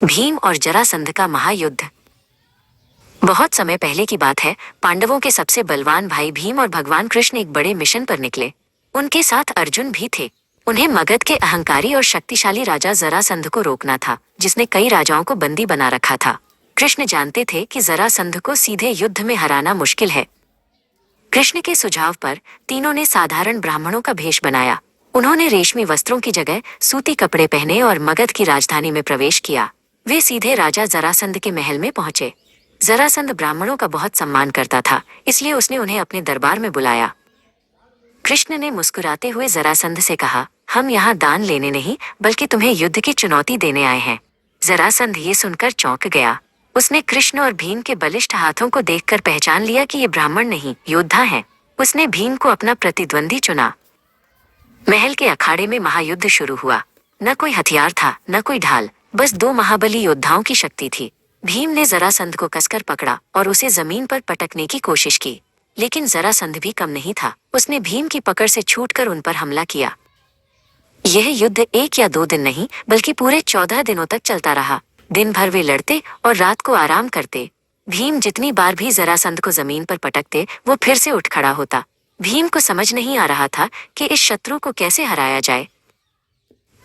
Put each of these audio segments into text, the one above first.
भीम और जरासंध का महायुद्ध। बहुत समय पहले की बात है। पांडवों के सबसे बलवान भाई भीम और भगवान कृष्ण एक बड़े मिशन पर निकले। उनके साथ अर्जुन भी थे। उन्हें मगध के अहंकारी और शक्तिशाली राजा जरासंध को रोकना था, जिसने कई राजाओं को बंदी बना रखा था। कृष्ण जानते थे कि जरासंध को सीधे युद्ध में हराना मुश्किल है। कृष्ण के सुझाव पर तीनों ने साधारण ब्राह्मणों का भेष बनाया। उन्होंने रेशमी वस्त्रों की जगह सूती कपड़े पहने और मगध की राजधानी में प्रवेश किया। वे सीधे राजा जरासंध के महल में पहुंचे। जरासंध ब्राह्मणों का बहुत सम्मान करता था, इसलिए उसने उन्हें अपने दरबार में बुलाया। कृष्ण ने मुस्कुराते हुए जरासंध से कहा, हम यहाँ दान लेने नहीं बल्कि तुम्हें युद्ध की चुनौती देने आए हैं। जरासंध ये सुनकर चौंक गया। उसने कृष्ण और भीम के बलिष्ठ हाथों को देखकर पहचान लिया कि ये ब्राह्मण नहीं, योद्धा हैं। उसने भीम को अपना प्रतिद्वंदी चुना। महल के अखाड़े में महायुद्ध शुरू हुआ। न कोई हथियार था, न कोई ढाल, बस दो महाबली योद्धाओं की शक्ति थी। भीम ने जरासंध को कसकर पकड़ा और उसे जमीन पर पटकने की कोशिश की, लेकिन जरासंध भी कम नहीं था। उसने भीम की पकड़ से छूटकर उन पर हमला किया। यह युद्ध 1 या 2 दिन नहीं बल्कि पूरे 14 दिनों तक चलता रहा। दिन भर वे लड़ते और रात को आराम करते। भीम जितनी बार भी जरासंध को जमीन पर पटकते, वो फिर से उठ खड़ा होता। भीम को समझ नहीं आ रहा था कि इस शत्रु को कैसे हराया जाए।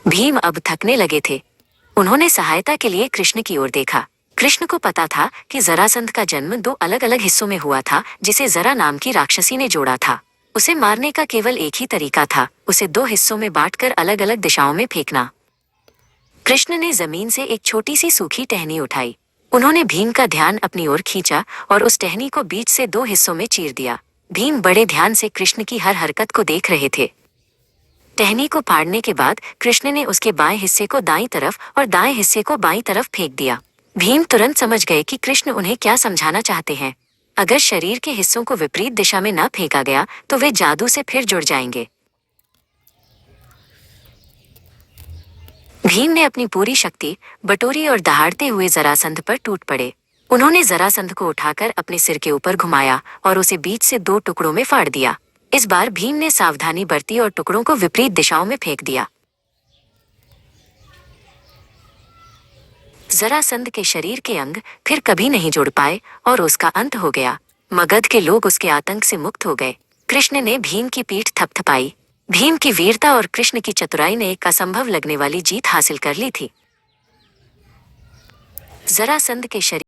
भीम अब थकने लगे थे। उन्होंने सहायता के लिए कृष्ण की ओर देखा। कृष्ण को पता था कि जरासंध का जन्म 2 अलग-अलग हिस्सों में हुआ था, जिसे जरा नाम की राक्षसी ने जोड़ा था। उसे मारने का केवल एक ही तरीका था, उसे 2 हिस्सों में बांटकर अलग-अलग दिशाओं में फेंकना। कृष्ण ने जमीन से एक छोटी सी सूखी टहनी उठाई। उन्होंने भीम का ध्यान अपनी ओर खींचा और उस टहनी को बीच से 2 हिस्सों में चीर दिया। भीम बड़े ध्यान से कृष्ण की हर हरकत को देख रहे थे। टहनी को फाड़ने के बाद कृष्ण ने उसके बाएं हिस्से को दाईं तरफ और दाएं हिस्से को बाईं तरफ फेंक दिया। भीम तुरंत समझ गए कि कृष्ण उन्हें क्या समझाना चाहते हैं। अगर शरीर के हिस्सों को विपरीत दिशा में न फेंका गया तो वे जादू से फिर जुड़ जाएंगे। भीम ने अपनी पूरी शक्ति बटोरी और दहाड़ते हुए जरासंध पर टूट पड़े। उन्होंने जरासंध को उठाकर अपने सिर के ऊपर घुमाया और उसे बीच से 2 टुकड़ों में फाड़ दिया। इस बार भीम ने सावधानी बरती और टुकड़ों को विपरीत दिशाओं में फेंक दिया। जरासंध के शरीर के अंग फिर कभी नहीं जुड़ पाए और उसका अंत हो गया। मगध के लोग उसके आतंक से मुक्त हो गए। कृष्ण ने भीम की पीठ थपथपाई। भीम की वीरता और कृष्ण की चतुराई ने एक असंभव लगने वाली जीत हासिल कर ली थी। जरासंध के शरीर